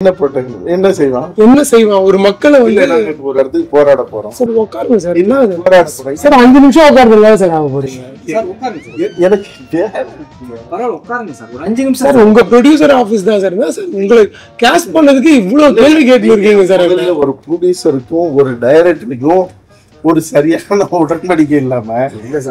என்ன செய்வான் ஒரு மக்களை வந்து ஒரு இடத்துக்கு போராட போறோம். சார் உட்காருங்க சார். என்ன போராட போறீங்க சார்? 5 நிமிஷம் உட்காருங்க சார். ஆக போறீங்க எனக்கு பரவாயில்ல உட்காருங்க சார். ஒரு 5 நிமிஷம் சார். உங்க ப்ரொடியூசர் ஆபீஸ் தான் சார். சார் உங்களுக்கு கேஷ் பண்ணதுக்கு இவ்வளவு கேள்வி கேட்டு இருக்கீங்க சார். ஒரு ப்ரொடியூசருக்கும் ஒரு டைரக்டருக்கும் ஒரு சரியான உடன்படிக்கை இல்லாம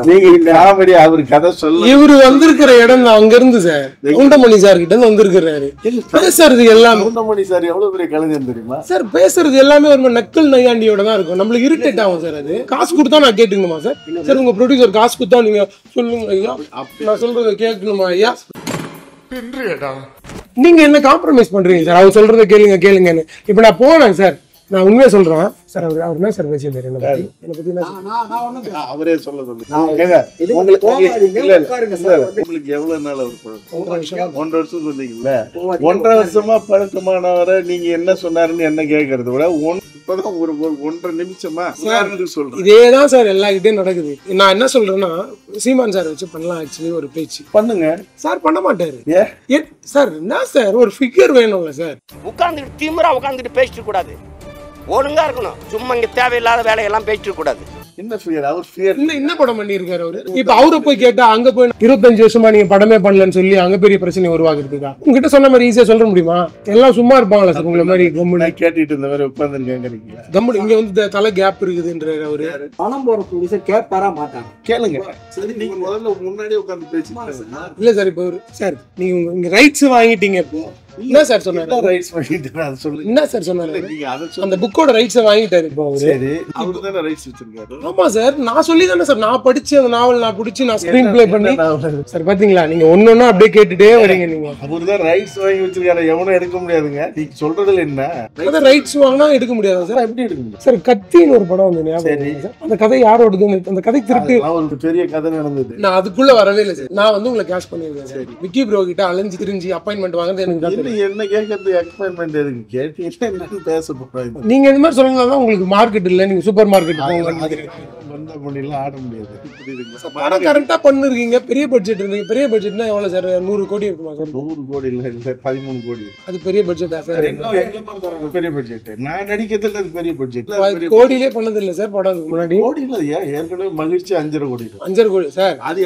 நீங்க காமெடி அவரு கதை சொல்ல இவரு வந்திருக்கிற இடம் அங்க இருந்து சார் கவுண்டமணி சார் கிட்ட இருந்து வந்திருக்கிறாரு. பேசுறது எல்லாம் கவுண்டமணி சார் எவ்வளவு பெரிய கலைஞர் தெரியுமா சார்? பேசுறது எல்லாமே ஒரு நக்கல் நையாண்டியோட தான் இருக்கும். நம்மளுக்கு இரிட்டேட் ஆகும் சார். அது காசு கொடுத்தா நான் கேட்டுக்கணுமா சார்? சார் உங்க ப்ரொடியூசர் காசு கொடுத்தா நீங்க சொல்லுங்க ஐயா, நான் சொல்றத கேட்கணுமா ஐயா? நீங்க என்ன காம்ப்ரமைஸ் பண்றீங்க சார்? அவர் சொல்றத கேளுங்கன்னு. இப்ப நான் போனேன் சார். நான் உண்மையா சொல்றேன் சார். அவர் என்ன சார் பேசி அவரே சொல்ல உங்களுக்கு எவ்வளவு நாள் அவர் 1.5 வருஷம் சொன்னீங்கல்ல, 1.5 வருஷமா பழக்கமானவரை நீங்க என்ன சொன்னாருன்னு என்ன கேட்கறத விட இப்பதான் ஒரு 1.5 நிமிஷமா சொல்றேன். இதேதான் சார் எல்லார்கிட்டயும் நடக்குது. நான் என்ன சொல்றேன்னா, சீமான் சார் வச்சு பண்ணலாம். ஆக்சுவலி ஒரு பேச்சு பண்ணுங்க சார். பண்ண மாட்டாரு சார். என்ன சார் ஒரு ஃபிகர் வேணும்ல சார்? உட்கார்ந்துட்டு திமிரா உட்கார்ந்துட்டு பேசிட்டு கூடாது. ஒழுங்கா இருக்கணும். சும்மா இங்க தேவையில்லாத வேலையெல்லாம் பேசிட்டு கூடாது. என்ன படம் பண்ணிருக்காரு அவரு? இப்ப அவரை போய் கேட்டா அங்க போய் 25 வருஷமா நீங்க படமே பண்ணலன்னு சொல்லி அங்க பெரிய பிரச்சனை உருவாக்குறதுக்கா? உங்ககிட்ட சொன்ன மாதிரி ஈஸியா சொல்ல முடியுமா? எல்லாம் சும்மா இருப்பாங்களா சார்? உங்களை மாதிரி கம்முனு கேட்டுட்டு இருந்த மாதிரி உட்கார்ந்து கேக்குறீங்களா? கம்முனு இங்க வந்து தலை கேப் இருக்குதுன்றாரு அவரு. பணம் போற ப்ரொடியூசர் கேட்பாரா மாட்டாங்க? கேளுங்க. சரி, நீங்க முதல்ல முன்னாடியே உட்கார்ந்து பேசிட்டு இல்ல சார். இப்ப சார் நீங்க இங்க ரைட்ஸ் வாங்கிட்டீங்க. இப்போ என்ன சார் சொன்னாரு? ரைட்ஸ் வாங்கிட்டாரு. அது சொல்லுங்க. என்ன சார் சொன்னாரு? அந்த புக்கோட ரைட்ஸை வாங்கிட்டாரு இப்போ அவரு. சரி, அவரு தான ரைட்ஸ் வச்சிருக்காரு. ஆமா சார். நான் சொல்லி தானே சார் நான் படிச்சு அந்த நாவல் நான் பிடிச்சி நான் ஸ்கிரீன் பிளே பண்ணி சார். பாத்தீங்களா நீங்க ஒன்னொன்னா அப்படியே கேட்டுட்டே வரீங்க. நீங்க அவரு தான் ரைட்ஸ் வாங்கி வச்சிருக்காரு. எவனும் எடுக்க முடியாதுங்க. நீங்க சொல்றதுல என்ன? அதான் ரைட்ஸ் வாங்கினா எடுக்க முடியாது சார். எப்படி எடுக்க முடியும் சார்? கத்தின்னு ஒரு படம் வந்து ஞாபகம். அந்த கதை யாரோடது? அந்த கதை திருட்டு ஒரு பெரிய கதை நடந்தது. நான் அதுக்குள்ள வரவே இல்லை சார். நான் வந்து உங்களை கேஷ் பண்ணிருக்கேன் சார். விக்கி ப்ரோ கிட்ட அலைஞ்சு திரிஞ்சு அப்பாயின்மெண்ட் வாங்குறது எனக்கு என்ன கேட்கறது? எக்ஸ்பெரிமெண்ட் எதுக்கு கேட்டீங்கன்னா என்னன்னு பேச போறாங்க. நீங்க இந்த மாதிரி சொல்லணும்னா உங்களுக்கு மார்க்கெட் இல்ல. நீங்க சூப்பர் மார்க்கெட் போங்க. வந்த முடியல ஆட முடியாது. படம் கரெக்டா பண்ணிருக்கீங்க. பெரிய பட்ஜெட் இருந்தீங்க. பெரிய பட்ஜெட்னா எவ்வளவு சார்? 100 கோடி இருக்குமா சார்? 100 கோடி இல்ல, 13 கோடி. அது பெரிய பட்ஜெட்டா சார்? பெரிய பட்ஜெட். நான் நடிக்கிறதுல அது பெரிய பட்ஜெட். கோடியிலே பண்ணது இல்ல சார் படம் முன்னாடி. கோடி இல்ல ஏற்கனவே மகிழ்ச்சி 5.5 கோடி. 5.5 கோடி சார். அது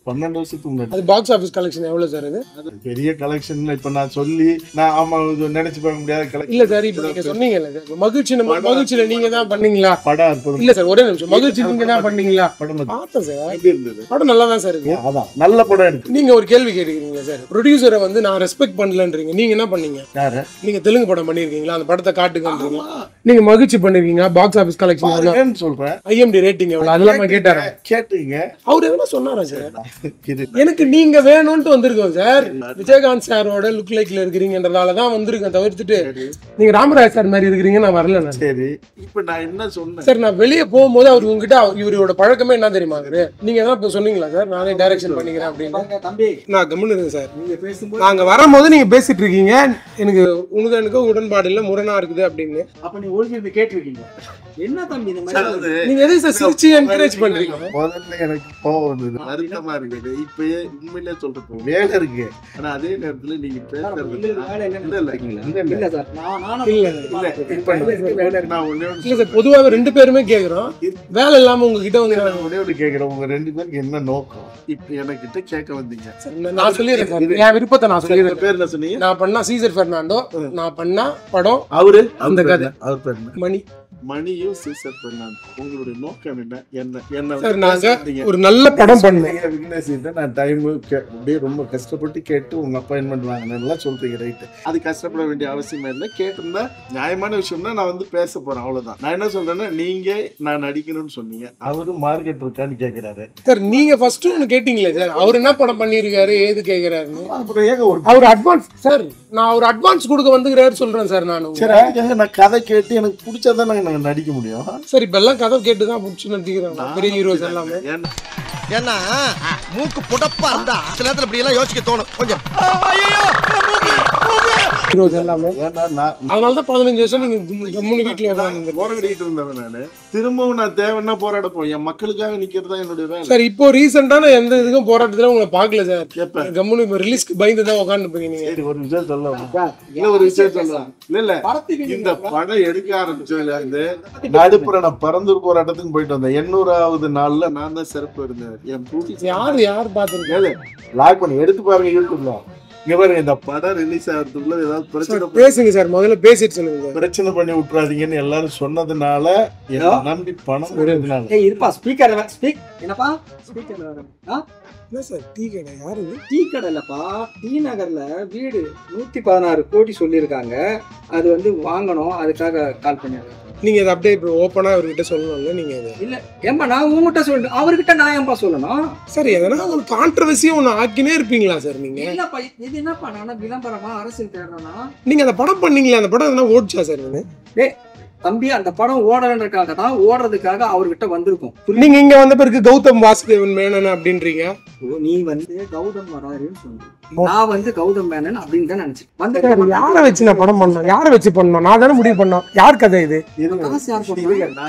12 வருஷத்துக்கு முன்னாடி. அது பாக்ஸ் ஆபீஸ் கலெக்ஷன் எவ்வளவு சார்? அது பெரிய கலெக்ஷன். இப்ப நான் சொல்லி நான் ஆமா நினைச்சு பார்க்க முடியாத கலெக்ஷன் இல்ல சார். இப்ப நீங்க சொன்னீங்கல்ல மகிழ்ச்சியில நீங்க தான் பண்ணீங்களா படம்? இல்ல சார், ஒரே நிமிஷம். மகிழ்ச்சி நீங்க தான் பண்ணீங்களா படம்? பார்த்தேன் சார். எப்படி இருந்தது படம்? நல்லா தான் சார் இருக்கு. அதான் நல்ல படம் இருக்கு. நீங்க ஒரு கேள்வி கேட்கிறீங்க சார். ப்ரொடியூசரை வந்து நான் ரெஸ்பெக்ட் பண்ணலன்றீங்க. நீங்க என்ன பண்ணீங்க? நீங்க தெலுங்கு படம் பண்ணிருக்கீங்களா? அந்த படத்தை காட்டுங்கன்றீங்க. நீங்க மகிழ்ச்சி பண்ணிருக்கீங்க. பாக்ஸ் ஆபீஸ் கலெக்ஷன் சொல்றேன். IMD ரேட்டிங் எவ்வளவு அதெல்லாம் கேட்டாரா? கேட்டீங்க. அவர் எவ்வளவு சொன்னாரா சார்? எனக்கு நீங்க வேணும்னு வந்திருக்கோம் சார். விஜயகாந்த் சாரோட லுக் லைக்ல இருக்கிறீங்கன்றதாலதான் வந்திருக்கேன். தவிர்த்துட்டு நீங்க ராமராஜ் சார் மாதிரி இருக்கிறீங்க நான் வரல. சரி, இப்ப நான் என்ன சொன்னேன் சார்? நான் வெளியே போகும்போது அவர் உங்ககிட்ட இவரோட பழக்கமே என்ன தெரியுமா? நீங்க தான் இப்ப சொன்னீங்களா சார் நானே டைரக்ஷன் பண்ணிக்கிறேன் அப்படின்னு? தம்பி நான் கம்முன்னு இருக்கேன் சார். நீங்க பேசும்போது நாங்க வரும்போது நீங்க பேசிட்டு இருக்கீங்க. எனக்கு எனக்கு உடன்பாடு இல்ல, முரணா இருக்குது அப்படின்னு. அப்ப நீ ஒழுங்கு கேட்டிருக்கீங்க. என்ன தம்பி இந்த மாதிரி நீங்க எதை சார் சிரிச்சு என்கரேஜ் பண்றீங்க? முதல்ல எனக்கு கோவம் வந்தது, வருத்தமா இருக்குது. இப்பயே உண்மையிலே சொல்றப்போ வேலை இருக்கு. ஆனா அதே நேரத்துல நீங்க பேசுறது இல்ல சார். பொதுவாக 2 பேருமே கேக்குறோம். வேலை இல்லாம உங்ககிட்ட வந்து ஒண்ணே கேக்குறோம். உங்க 2 பேருக்கு என்ன நோக்கம்? இப்ப எனக்கிட்ட கேட்க வந்தீங்க. நான் சொல்லிடுறேன் என் விருப்பத்தை. நான் சொல்லிடுறேன். பேர் என்ன சொன்னீங்க? நான் பண்ணா சீசர் பெர்னாண்டோ. நான் பண்ணா படம் அவரு அந்த கதை. அவர் பேர் மணி. மணியும் சீசர் பெர்னாண்டோ. உங்களுடைய நோக்கம் என்ன? என்ன சார்? நாங்க ஒரு நல்ல படம் பண்ணேன். விக்னேஷ் நான் டைம் அப்படியே ரொம்ப கஷ்டப்பட்டு கேட்டு உங்க அப்பாயின்மெண்ட் வாங்கினேன் சொல்றீங்க. ரைட்டு, அது கஷ்டப்பட வேண்டிய அவசியம் இல்லை. கேட்டிருந்தா நியாயமான விஷயம்னா நான் வந்து பேச போறேன், அவ்வளவுதான். நான் என்ன சொல்றேன்னா, நீங்க நான் நடிக்கணும்னு சொன்னீங்க. அவரு மார்க்கெட் இருக்கான்னு கேட்கிறாரு சார். நீங்க ஃபர்ஸ்ட் ஒன்னு கேட்டீங்களே சார், அவர் என்ன படம் பண்ணிருக்காரு ஏது கேட்கிறாருன்னு. அவர் அட்வான்ஸ் சார், நான் ஒரு அட்வான்ஸ் கொடுக்க வந்துக்கிறாரு சொல்றேன் சார். நான் கதை கேட்டு எனக்கு பிடிச்சதான் நாங்க நடிக்க முடியும் சார். இப்ப எல்லாம் கதை கேட்டுதான் பிடிச்சி நடிக்கிறாங்க பெரிய ஹீரோஸ் எல்லாமே. ஏன்னா மூக்கு புடப்பா இருந்தா சில நேரத்துல இப்படி எல்லாம் யோசிக்க தோணும் கொஞ்சம். எல்லாமே. அதனாலதான் 15 வருஷம் நீங்க கம்முனு வீட்டுல போராடிட்டு இருந்தவன் நானு. திரும்பவும் நான் தேவைன்னா போராட போய் என் மக்களுக்காக நிக்கிறதா என்னுடைய வேலை. சார் இப்போ ரீசெண்டான எந்த இதுக்கும் போராட்டத்துல உங்களை பாக்கல சார். கம்முனு இப்ப ரிலீஸ்க்கு பயந்து தான் உட்காந்து போயிருக்கீங்க. ஒரு விஷயம் சொல்லலாம். இல்ல இந்த படம் எடுக்க ஆரம்பிச்சதுல இருந்து நடுப்புற நான் பரந்தூர் போராட்டத்துக்கு போயிட்டு வந்தேன். 800வது நாள்ல நான் தான் சிறப்பு இருந்தேன். என் யார் பாத்துருக்காரு லாக் பண்ணி எடுத்து பாருங்க யூடியூப்ல. இங்க பாருங்க, இந்த படம் ரிலீஸ் ஆகிறதுக்குள்ள ஏதாவது பிரச்சனை பேசுங்க சார், முதல்ல பேசிட்டு சொல்லுங்க. பிரச்சனை பண்ணி விட்டுறாதீங்கன்னு எல்லாரும் சொன்னதுனால நம்பி பணம் விடுறதுனால. இருப்பா ஸ்பீக்கர் என்னப்பா ஸ்பீக்கர் என்ன சார் டீ கடை? யாரு டீ கடை இல்லப்பா, டி நகர்ல வீடு 116 கோடி சொல்லியிருக்காங்க. அது வந்து வாங்கணும், அதுக்காக கால் பண்ணிருக்கேன். நீங்க இதை அப்படியே இப்போ ஓப்பனா அவர்கிட்ட சொல்லணும்ல. நீங்க இல்ல ஏன்பா நான் உங்ககிட்ட சொல்லணும், அவர்கிட்ட நான் ஏன்பா சொல்லணும்? சார் எதனா ஒரு கான்ட்ரவர்சியா ஒண்ணு ஆக்கினே இருப்பீங்களா சார் நீங்க? இல்லப்பா இது என்னப்பா, நான் விளம்பரமா அரசியல் தேடுறேன்னா? நீங்க அந்த படம் பண்ணீங்களா, அந்த படம் எதனா ஓடிச்சா சார்? டேய் தம்பி, அந்த படம் ஓடலன்றதுக்காக தான், ஓடுறதுக்காக அவர்கிட்ட வந்திருக்கும். நீங்க இங்க வந்த பிறகு கௌதம் வாசுதேவன் மேனன் அப்படின்றீங்க. நீ வந்து கௌதம் வராருன்னு சொன்ன, நான் வந்து கௌதம் மேனன் அப்படின்னு தான் நினைச்சேன். யாரை வச்சு நான் படம் பண்ணோம்? யாரை வச்சு பண்ணோம்? நான் தானே முடிவு பண்ணோம். யார் கதை இது?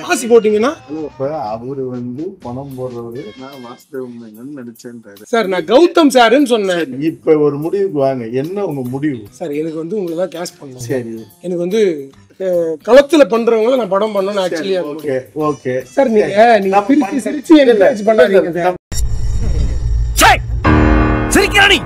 காசு போட்டீங்கன்னா அவரு வந்து பணம் போடுறவரு, நான் வாசுதேவன் நினைச்சேன் சார். நான் கௌதம் சாருன்னு சொன்னேன். இப்ப ஒரு முடிவுக்கு வாங்க, என்ன உங்க முடிவு? சார் எனக்கு வந்து உங்களை தான் கேஷ் பண்ணணும். சரி, எனக்கு வந்து களத்துல பண்றவங்கள நான் படம் பண்ணணும் ஆக்சுவலி. ஓகே ஓகே சார், நீங்க பிரிச்சு சிரிச்சு எனக்கு பண்ணாதீங்க சார். சிரிக்கிறானி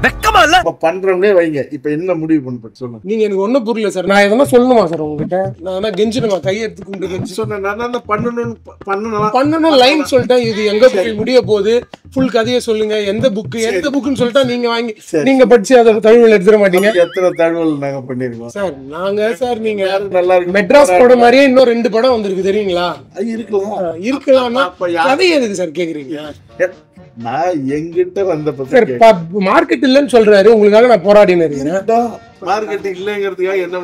வெக்கமா இல்ல? பண்றவங்களே வைங்க. இப்ப என்ன முடிவு பண்ண சொல்லுங்க. நீங்க எனக்கு ஒண்ணும் புரியல சார். நான் எதனா சொல்லணுமா சார் உங்ககிட்ட? நான் கெஞ்சிடுமா, கையெடுத்து கும்பிட்டு கெஞ்சி சொன்னேன். நான் பண்ணணும் லைன் சொல்லிட்டேன். இது எங்க போய் முடிய போகுது, ஃபுல் கதையை சொல்லுங்க. எந்த புக்குன்னு சொல்லிட்டா நீங்க வாங்கி நீங்க படிச்சு அதை தழுவல் எடுத்துட மாட்டீங்க. எத்தனை தழுவல் நாங்க பண்ணிருக்கோம் சார். நாங்க சார் நீங்க நல்லா இருக்கு. மெட்ராஸ் படம் மாதிரியே இன்னும் 2 படம் வந்திருக்கு தெரியுங்களா? இருக்கலாம். கதை எதுக்கு சார் கேக்குறீங்க? நான் எங்கிட்ட வந்த மார்க்கெட் இல்லன்னு சொல்றாரு, உங்களுக்காக நான் போராடினு இருக்கேன். மார்க்கெட்டிங் இல்லங்கிறதுக்காக என்ன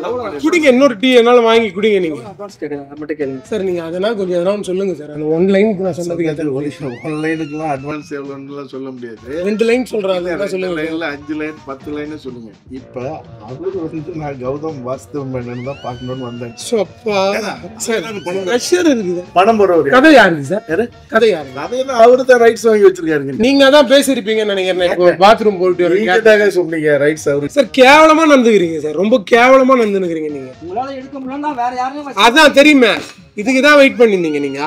குடிங்க, இன்னொரு டீ என்னால வாங்கி குடிங்க நீங்க. சார் நீங்க அதெல்லாம் கொஞ்சம் எதனா சொல்லுங்க சார். அந்த 1 லைனுக்கு நான் சொன்னதுக்கு 1 லைனுக்குலாம் அட்வான்ஸ் எவ்வளவுன்னு சொல்ல முடியாது. 2 லைன் சொல்றாங்க, சொல்லுங்க. லைன்ல 5 லைன் 10 லைன் சொல்லுங்க. இப்ப அவரு வந்து நான் கௌதம் வாசுதேவன் மேனன் தான் பார்க்கணும்னு வந்தேன். பணம் போறவரு கதை யாருக்கு சார்? கதை யாரு? அதையெல்லாம் அவரு தான் ரைட்ஸ் வாங்கி வச்சிருக்காருங்க. நீங்க தான் பேசிருப்பீங்கன்னு நினைக்கிறேன். பாத்ரூம் போயிட்டு வரீங்க சொன்னீங்க ரைட்ஸ் அவரு. சார் கேவலமா நடந்துக்கிறீங்க சார், ரொம்ப கேவலமா நடந்துக்கிறீங்க நீங்க. உங்களால எடுக்க முடியலன்னா வேற யாரையும் அதான் தெரியுமே. இதுக்குதான் வெயிட் பண்ணிருந்தீங்க நீங்க,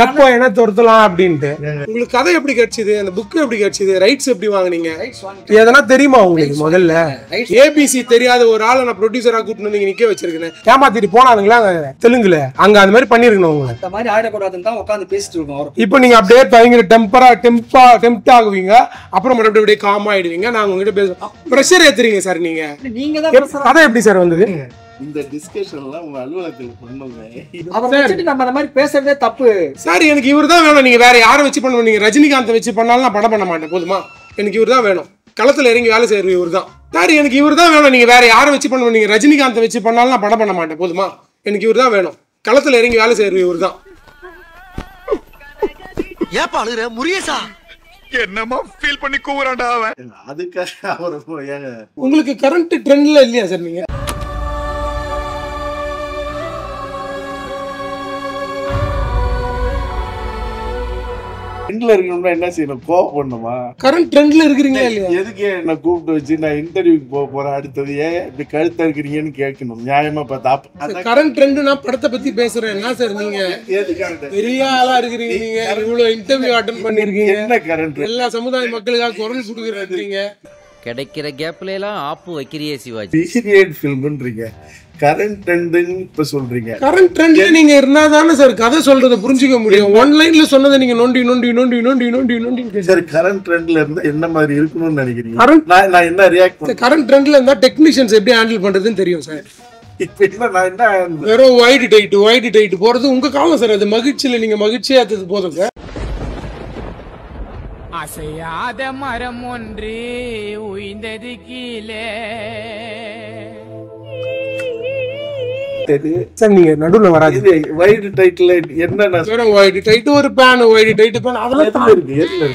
எப்போ என்ன துரத்தலாம் அப்படின்ட்டு. உங்களுக்கு கதை எப்படி கிடைச்சது, அந்த புக் எப்படி கிடைச்சது, ரைட்ஸ் எப்படி வாங்குனீங்க, எதனா தெரியுமா உங்களுக்கு? முதல்ல ஏபிசி தெரியாத ஒரு ஆளை நான் ப்ரொடியூசரா கூட்டிட்டு வந்து நிக்க வச்சிருக்கேன். ஏமாத்திட்டு போனானுங்களா தெலுங்குல, அங்க அந்த மாதிரி பண்ணிருக்கணும். உங்களை அந்த மாதிரி ஆயிடக்கூடாதுன்னு தான் உட்காந்து பேசிட்டு இருக்கோம். இப்போ நீங்க அப்படியே பயங்கர டெம்ப்ட் ஆகுவீங்க, அப்புறம் மறுபடியும் அப்படியே காம் ஆயிடுவீங்க. நாங்க உங்ககிட்ட பேசுறோம், பிரஷர் ஏத்துறீங்க சார். நீங்க தான் கதை எப்படி சார் வந்தது? இந்த டிஸ்கஷன்லாம் உங்க அலுவலகத்துல பண்ணுங்க. நம்ம அந்த மாதிரி பேசுறதே தப்பு சார். எனக்கு இவர் தான் வேணும். நீங்க வேற யாரை வச்சு பண்ணுவீங்க? நீங்க ரஜினிகாந்த் வச்சு பண்ணாலும் நான் படம் பண்ண மாட்டேன். போதுமா? எனக்கு இவர் தான் வேணும். களத்துல இறங்கி வேலை செய்யறது இவர் தான் சார். எனக்கு இவர் தான் வேணும். நீங்க வேற யாரை வச்சு பண்ணுவீங்க? நீங்க ரஜினிகாந்த் வச்சு பண்ணாலும் நான் படம் பண்ண மாட்டேன். போதுமா? எனக்கு இவர் தான் வேணும். களத்துல இறங்கி வேலை செய்யறது இவர் தான். ஏப்பா அழுகுற முரியேசா? என்னமா ஃபீல் பண்ணி கூவுறான்டா அவன். அதுக்காக அவர் உங்களுக்கு கரண்ட் ட்ரெண்ட்ல இல்லையா சார்? நீங்க ட்ரெண்ட்ல இருக்கணும்னா என்ன செய்யணும்? கோவப்படணுமா? கரண்ட் ட்ரெண்ட்ல இருக்கிறீங்களா இல்லையா? எதுக்கு என்ன கூப்பிட்டு வச்சு நான் இன்டர்வியூக்கு போக போறேன், அடுத்தது ஏன் இப்படி கழுத்தா இருக்கிறீங்கன்னு கேட்கணும். நியாயமா பார்த்தா கரண்ட் ட்ரெண்ட் நான் படத்தை பத்தி பேசுறேன். என்ன சார் நீங்க பெரிய ஆளா இருக்கிறீங்க, நீங்க இவ்வளவு இன்டர்வியூ அட்டெண்ட் பண்ணிருக்கீங்க. என்ன கரண்ட்? எல்லா சமுதாய மக்களுக்காக குரல் கொடுக்குறீங்க. கிடைக்கிற கேப்ல எல்லாம் ஆப்பு வைக்கிறியே சிவாஜி. பீரியட் ஃபில்ம்ன்றீங்க, கரண்ட் ட்ரெண்ட்னு இப்ப சொல்றீங்க. கரண்ட் ட்ரெண்ட்ல நீங்க இருந்தா தானே சார் கதை சொல்றத புரிஞ்சுக்க முடியும். 1 லைன்ல சொன்னதை நீங்க நோண்டி சரி, கரண்ட் ட்ரெண்ட்ல இருந்தா என்ன மாதிரி இருக்கணும்னு நினைக்கிறீங்க? நான் என்ன ரியாக்ட் பண்ண? கரண்ட் ட்ரெண்ட்ல இருந்தா டெக்னீஷியன்ஸ் எப்படி ஹேண்டில் பண்றதுன்னு தெரியும் சார். இப்ப என்ன நான் என்ன வெறும் வைட் டைட் போறது உங்க காலம் சார். அது மகிழ்ச்சியில நீங்க மகிழ்ச்சியா அது போதும் சார். அசையாத மரம் ஒன்று உயிர்ந்தது கீழே. சார் நீங்க நடுவுல வராது. வைட் டைட்ல என்ன? வைட் டைட் ஒரு பேன், வைட் டைட் பேன் அதெல்லாம் இருக்கு.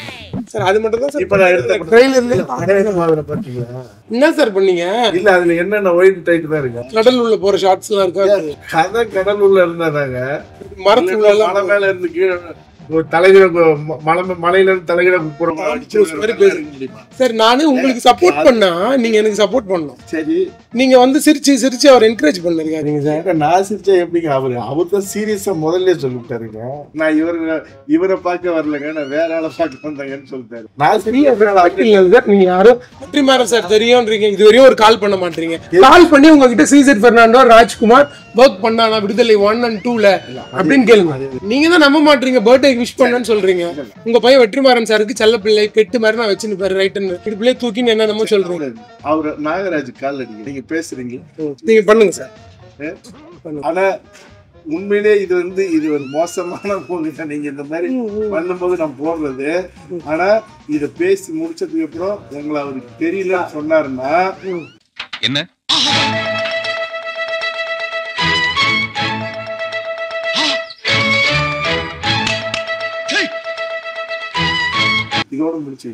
சார் அது மட்டும் தான் சார். இப்ப நான் எடுத்த ட்ரெய்லர்ல பாத்தீங்களா என்ன சார் பண்ணீங்க? இல்ல அதுல என்னென்ன ஒயிட் டைட் தான் இருக்கு. கடல் உள்ள போற ஷார்ட்ஸ் எல்லாம் இருக்கா? கதை கடல் உள்ள இருந்தாங்க, மரத்துக்குள்ள எல்லாம் மலை மேல இருந்து கீழே தலைகிற மலையில இருந்து தலைகிற சார். நானு உங்களுக்கு சப்போர்ட் பண்ணா நீங்க எனக்கு சப்போர்ட் பண்ணணும். சரி, நீங்க வந்து சிரிச்சு சிரிச்சு அவர் என்கரேஜ் பண்ணிருக்காதீங்க சார். நான் சிரிச்சா எப்படிங்க? அவர் தான் சீரியஸா முதல்ல சொல்லிட்டாருங்க. நான் இவரை பார்க்க வரலங்க, நான் வேற ஆளை பார்க்க வந்தாங்கன்னு சொல்லிட்டாரு. நான் சார் நீங்க யாரும் வெற்றிமாறன் சார் தெரியும்ன்றீங்க, இதுவரையும் ஒரு கால் பண்ண மாட்டீங்க. கால் பண்ணி உங்ககிட்ட சீசர் பெர்னாண்டோ ராஜ்குமார் ஒர்க் பண்ணானா விடுதலை 1 and 2ல அப்படின்னு கேளுங்க. நீங்க தான் நம்ப மாட்டீங்க. பர்த்டே விஷ் பண்ணன்னு சொல்றீங்க. உங்க பையன் வெற்றிமாறன் சாருக்கு செல்ல பிள்ளை பெட்டு மாதிரி நான் வச்சுன்னு பாரு ரைட் இடுப்புலயே தூக்கின்னு என்னென்னமோ சொல்றீங்க. அவரு நாகராஜ் கால் அடிங்க, நீங்க பேசுறீங்க, நீங்க பண்ணுங்க சார். ஆனா உண்மையிலே இது ஒரு மோசமான போங்க. நீங்க இந்த மாதிரி பண்ணும்போது நான் போடுறது. ஆனா இத பேசி முடிச்சதுக்கு அப்புறம் உங்களை அவருக்கு தெரியலன்னு சொன்னாருன்னா என்ன இதோட முடிச்சு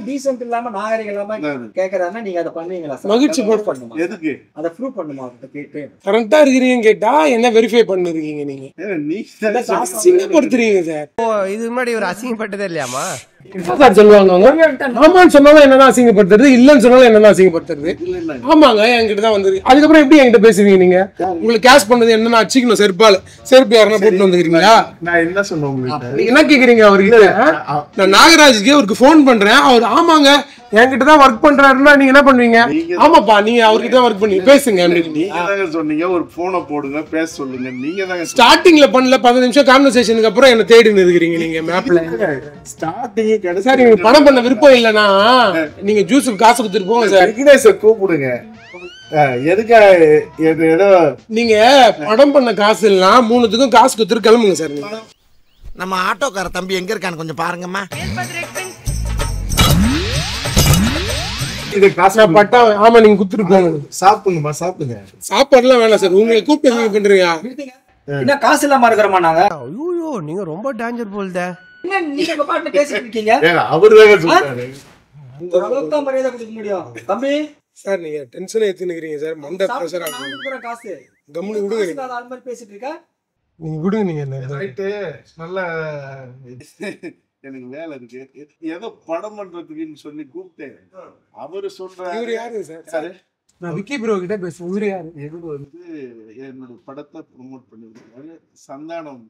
டீசென்ட் இல்லாம நாகரிகம் இல்லாம கேக்குறாருன்னா நீங்க அதை பண்ணுவீங்களா? மகிழ்ச்சி பண்ணுமா? எதுக்கு அதை ப்ரூவ் பண்ணுமா? கேட்டு கரெக்டா இருக்கிறீங்கன்னு கேட்டா என்ன வெரிஃபை பண்ணிருக்கீங்க? நீங்க நீ அசிங்கப்படுத்துறீங்க சார். இது முன்னாடி ஒரு அசிங்கப்பட்டதே இல்லையாமா? சார் சொல்லுவாங்க ஆமான்னு சொன்னாலும் என்னதான் அசிங்கப்படுத்துறது, இல்லன்னு சொன்னாலும் என்னதான் அசிங்கப்படுத்துறது. ஆமாங்க என்கிட்ட தான் வந்துருக்கு. அதுக்கப்புறம் எப்படி என்கிட்ட பேசுவீங்க? நீங்க உங்களுக்கு கேஷ் பண்ணது என்னன்னா அச்சிக்கணும் செருப்பால. செருப்பு யாருன்னா போட்டு வந்துக்கிறீங்களா? நான் என்ன சொன்னேன் உங்களுக்கு? நீங்க என்ன கேக்குறீங்க அவர்கிட்ட? நான் நாகராஜுக்கு அவருக்கு போன் பண்றேன். அவர் ஆமாங்க என்கிட்ட தான் ஒர்க் பண்றாருன்னா நீங்க என்ன பண்ணுவீங்க? ஆமாப்பா நீங்க அவர்கிட்ட தான் ஒர்க் பண்ணி பேசுங்க. நீங்க சொன்னீங்க ஒரு போனை போடுங்க பேச சொல்லுங்க. நீங்க தான் ஸ்டார்டிங்ல பண்ணல 10 நிமிஷம் கான்வர்சேஷனுக்கு அப்புறம் என்ன தேடி நிறுக்கிறீங்க நீங்க மேப்ல. ஸ்டார்டிங் சார் நீங்க பணம் பண்ண விருப்பம் இல்லைன்னா நீங்க ஜூஸுக்கு காசு கொடுத்துட்டு போங்க சார். விக்னேஷை கூப்பிடுங்க. எதுக்கா ஏதோ நீங்க படம் பண்ண காசு எல்லாம் 3த்துக்கும் காசு கொடுத்துட்டு கிளம்புங்க சார். நீங்க நம்ம ஆட்டோக்கார தம்பி எங்க இருக்கான்னு கொஞ்சம் பாருங்கம்மா. இது காசு பட்டா ஆமா நீங்க குடுத்துட்டு போங்க. சாப்பிடுங்கம்மா சாப்பிடுங்க. சாப்பாடுலாம் வேணாம் சார். உங்களை கூப்பிட்டு நீங்க பண்றீங்க என்ன காசு இல்லாம இருக்கிறோமா நாங்க? ஐயோ நீங்க ரொம்ப டேஞ்சர் போல்தே. என்ன நீங்க பாட்டு பேசிட்டு இருக்கீங்க? அவரு தாங்க சொல்றாரு. ஒரு அளவுக்கு தான் மரியாதை கொடுக்க முடியும் தம்பி. சார் நீங்க டென்ஷன் ஏத்துனீங்க சார். மண்டை பிரஷர் ஆகுது. காசு கம்முனு விடுங்க. நீங்க ஆள் மாதிரி பேசிட்டு இருக்க. நீங்க விடுங்க. நீங்க ரைட்டு நல்ல எனக்கு வேலை இருக்கு. ஏதோ படம் பண்றதுக்குன்னு சொல்லி கூப்பிட்டேன். அவரு சொல்றாரு. இவரு யாரு சார்? நான் விக்கி ப்ரோ கிட்ட பேசுறேன். இவரு யாரு? இவரு வந்து என்னோட படத்தை ப்ரொமோட் பண்ணிருக்காரு. சந்தானம்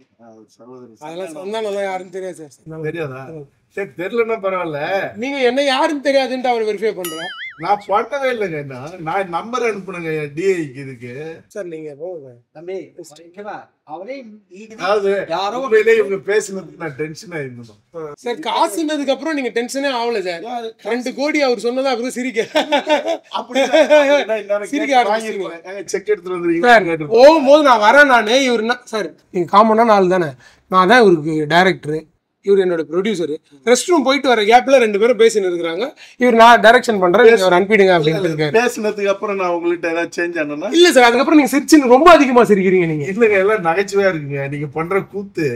சகோதரர். அதெல்லாம் சந்தானம் யாருன்னு தெரியாது சார். தெரியாதா? சரி தெரியலன்னா பரவாயில்ல. நீங்க என்ன யாருன்னு தெரியாதுன்ட்டு அவர் வெரிஃபை பண்றேன். நான் பண்ணவே இல்லைங்க. நான் நம்பர் அனுப்புனேங்க டிஐக்கு இதுக்கு. சார் நீங்க போங்க தம்பி. அவரே யாரோ இவங்க பேசுனதுக்கு நான் டென்ஷன் ஆயிருந்தோம் சார். காசுனதுக்கு அப்புறம் நீங்க டென்ஷனே ஆகல சார். 2 கோடி அவர் சொன்னதா அவரு சிரிக்க சிரிக்க ஆரம்பிச்சிருக்கீங்க. செக் எடுத்துட்டு வந்துருக்கீங்க. போகும்போது நான் வரேன். நானு இவரு சார் நீங்க காமனான ஆள் தானே. நான் தான் இவருக்கு டைரக்டர், இவர் என்னோட ப்ரொடியூசர். ரெஸ்ட் ரூம் போயிட்டு வர கேப்ல 2 பேரும் பேசின்னு இருக்காங்க. இவர் நான் டைரக்ஷன் பண்றேன், நீங்க அவர் அனுப்பிடுங்க அப்படின்னு இருக்காரு. பேசினதுக்கு அப்புறம் நான் உங்கள்கிட்ட ஏதாவது சேஞ்ச் ஆனா இல்ல சார். அதுக்கப்புறம் நீங்க சிரிச்சுன்னு ரொம்ப அதிகமா சிரிக்கிறீங்க. நீங்க இல்லங்க எல்லாம் நகைச்சுவையா இருக்குங்க. நீங்க பண்ற கூத்து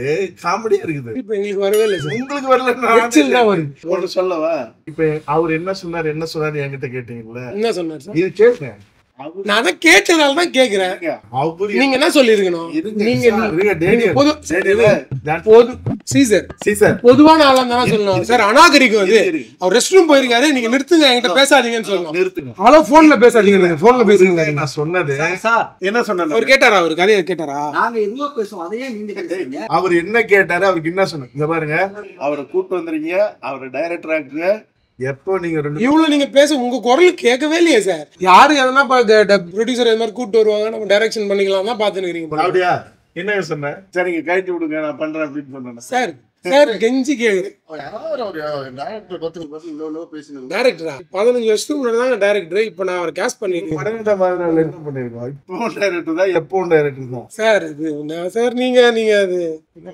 காமெடியா இருக்குது. இப்ப எங்களுக்கு வரவே இல்லை சார். உங்களுக்கு வரல ஒன்று சொல்லவா? இப்ப அவர் என்ன சொன்னாரு என்கிட்ட கேட்டீங்கல்ல? என்ன சொன்னார் சார்? இது கேளுங்க. நான் தான் கேட்டதால தான் கேக்குறேன். நீங்க என்ன சொல்லிருக்கணும்? பொதுவான ஆளா தான் சொல்லணும் சார். அநாகரிகம் வந்து அவர் ரெஸ்ட் ரூம் போயிருக்காரு. நீங்க நிறுத்துங்க, என்கிட்ட பேசாதீங்கன்னு சொல்லணும். அவ்வளோ போன்ல பேசாதீங்க. போன்ல பேசுங்க. நான் சொன்னது என்ன சொன்னாரு? அவர் கேட்டாரா? அவருக்கு அதே கேட்டாரா? நாங்க எதுவும் பேசுவோம். அதையே நீங்க அவர் என்ன கேட்டாரு? அவருக்கு என்ன சொன்னாரு? இங்க பாருங்க, அவரை கூட்டு வந்துருக்கீங்க, அவரை டைரக்டர் ஆக்குங்க. எப்போ நீங்க இவ்வளவு நீங்க பேச உங்க குரல் கேட்கவே இல்லையே சார். யாரு எதனா ப்ரொடியூசர் இது மாதிரி கூப்பிட்டு வருவாங்க, நம்ம டைரக்ஷன் பண்ணிக்கலாம் தான் பாத்துன்னு இருக்கீங்க. அப்படியா? என்ன சொன்னேன்? சரிங்க கழட்டி விடுங்க, நான் பண்றேன் அப்படின்னு சொன்னேன் சார். சார் கெஞ்சி கேக்குறேன். டைரக்டரா 15 வருஷத்துக்கு முன்னாடி தான் டைரக்டர். இப்ப நான் அவர் கேஸ்ட் பண்ணிருக்கேன். என்ன பண்ணிருக்கோம்? இப்போ டைரக்டர் தான், எப்போ டைரக்டர் தான் சார். இது நான் சார் நீங்க அது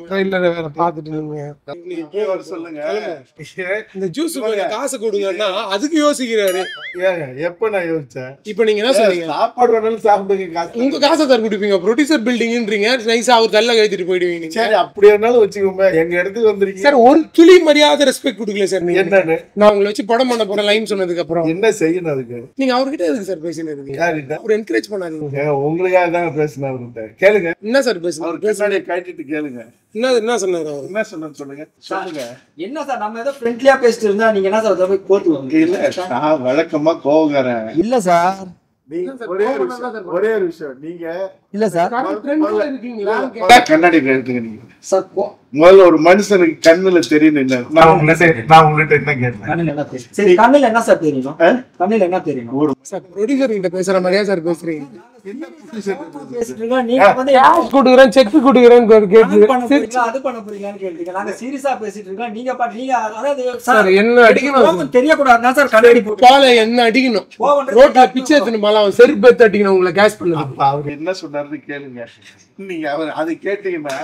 ட்ரைலர் வேற பாத்துட்டு நீங்க சொல்லுங்க. இந்த ஜூஸ் காசு கொடுங்கன்னா அதுக்கு யோசிக்கிறாரு. எப்ப நான் யோசிச்சேன்? இப்ப நீங்க என்ன சொன்னீங்க? சாப்பாடு வேணாலும் சாப்பிடுங்க, உங்க காசை சார் குடிப்பீங்க. ப்ரொடியூசர் பில்டிங்ன்றீங்க, நைஸா அவர் தள்ள கழிச்சிட்டு போயிடுவீங்க. சரி அப்படி இருந்தாலும் வச்சுக்கோங்க. எங்க இடத்துல இடத்துக்கு வந்திருக்கீங்க சார் ஒரு கிளி மரியாதை ரெஸ்பெக்ட் கொடுக்கல சார் நீங்க. என்னன்னு நான் உங்களை வச்சு படம் பண்ண போற லைன் சொன்னதுக்கு அப்புறம் என்ன செய்யணும் அதுக்கு நீங்க அவர்கிட்ட எதுக்கு சார் பேசினது? யார்கிட்ட? அவர் என்கரேஜ் பண்ணாதீங்க. ஏங்க, உங்களுக்காக தாங்க பேசினேன் அவர்கிட்ட. கேளுங்க, என்ன சார் பேசுனாரு? அவர் பின்னாடியே கட்டிட்டு கேளுங்க. என்ன சொன்னாரு அவர்? என்ன சொன்னு சொல்லுங்க. என்ன சார் நம்ம ஏதோ ஃப்ரெண்ட்லியா பேசிட்டு இருந்தா நீங்க என்ன சார் போய் கோர்த்து இல்ல, நான் வழக்கமா கோவக்காரன். இல்ல சார் ஒரே ஒரு விஷயம், நீங்க இல்ல சார் கண்ணாடி எடுத்துங்க. நீங்க சார் முதல்ல ஒரு மனுஷனுக்கு கண்ணுல தெரியும். நான் உங்கள்கிட்ட என்ன கேட்டேன்? கண்ணுல என்ன தெரியும்? சரி, கண்ணுல என்ன சார் தெரியும்? கண்ணுல என்ன தெரியும்? ஒரு சார் ப்ரொடியூசர் கிட்ட பேசுற மாதிரியா சார் பேசுறீங்க? பேசிட்டு இருக்கோம், நீங்க வந்து கொடுக்குறேன் செக் கொடுக்குறேன் கேட்டு அது பண்ண போறீங்களா, அது பண்ண போறீங்களான்னு கேட்டீங்க. நாங்க சீரியஸா பேசிட்டு இருக்கோம். நீங்க அதாவது சார் என்ன அடிக்கணும் தெரியக்கூடாது சார். கண்ணாடி போட்டு பாலை என்ன அடிக்கணும்? ரோட்ல பிச்சை எடுத்துன்னு போலாம், அவன் செருப்பு எடுத்து அடிக்கணும் உங்களை கேஷ் பண்ணலாம். அப்ப அவர் என்ன சொன்னாருன்னு கேளுங்க. நீங்க அவர் அது கேட்டீங்கன்னா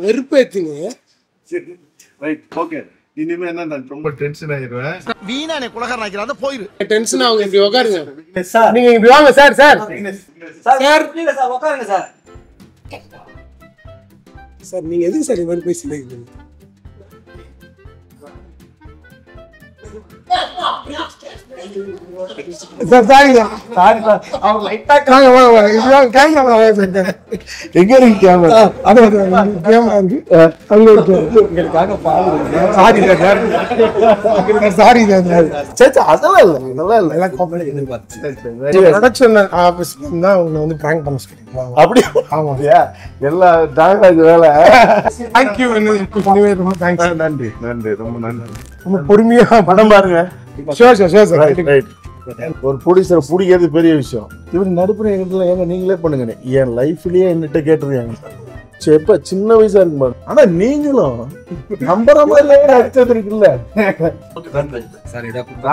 வெறுப்பு ஏத்துங்க. Right, okay. இனிமே என்ன, நான் ரொம்ப டென்ஷன் ஆயிடுவேன். வீணானே குலகாரன் ஆக்கிறாத போயிரு. டென்ஷன் ஆகுங்க. இப்படி உட்காருங்க சார். நீங்க இப்படி வாங்க சார். சார் சார் இல்ல சார், உட்காருங்க சார். சார் நீங்க எதுக்கு சார் இந்த மாதிரி பேசுறீங்க? சார் சாரிங்க. சாரி சார், அவர் லைட்டா வாங்க கேமரா சார். எங்க இருக்கு கேமரா? அது கேமரா இருக்கு அங்க இருக்கு. உங்களுக்காக பாருங்க. Sorry sir. Sorry sir. சேச்சா அதெல்லாம் இல்ல, அதெல்லாம் இல்ல. எல்லாம் கோபம் எதிர்பார்த்து ப்ரொடக்ஷன் ஆஃபீஸ்ல இருந்தா அவங்க வந்து பிராங்க் பண்ண சொல்லிருக்காங்க. அப்படி ஆமாயா, எல்லா டாக்டர் வேலை. தேங்க்யூ. ரொம்ப தேங்க்ஸ். நன்றி நன்றி, ரொம்ப நன்றி. ரொம்ப பொறுமையா படம் பாருங்க. Sure sir sure sir. Right right. ஒரு ப்ரொடியூசரை பிடிக்கிறது பெரிய விஷயம். இவர் நடுப்புற இடத்துல ஏங்க நீங்களே பண்ணுங்க. என் லைஃப்லயே என்கிட்ட கேட்டிருக்காங்க. எப்ப சின்ன வயசா இருக்கு பாரு. ஆனா நீங்களும் நம்புற மாதிரி அடிச்சது இருக்குல்ல.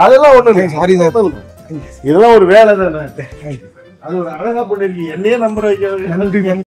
அதெல்லாம் ஒண்ணு சாரி சார். இதெல்லாம் ஒரு வேலை தானே. அது ஒரு அழகா பண்ணிருக்கீங்க. என்னையே நம்புற வைக்கிறது.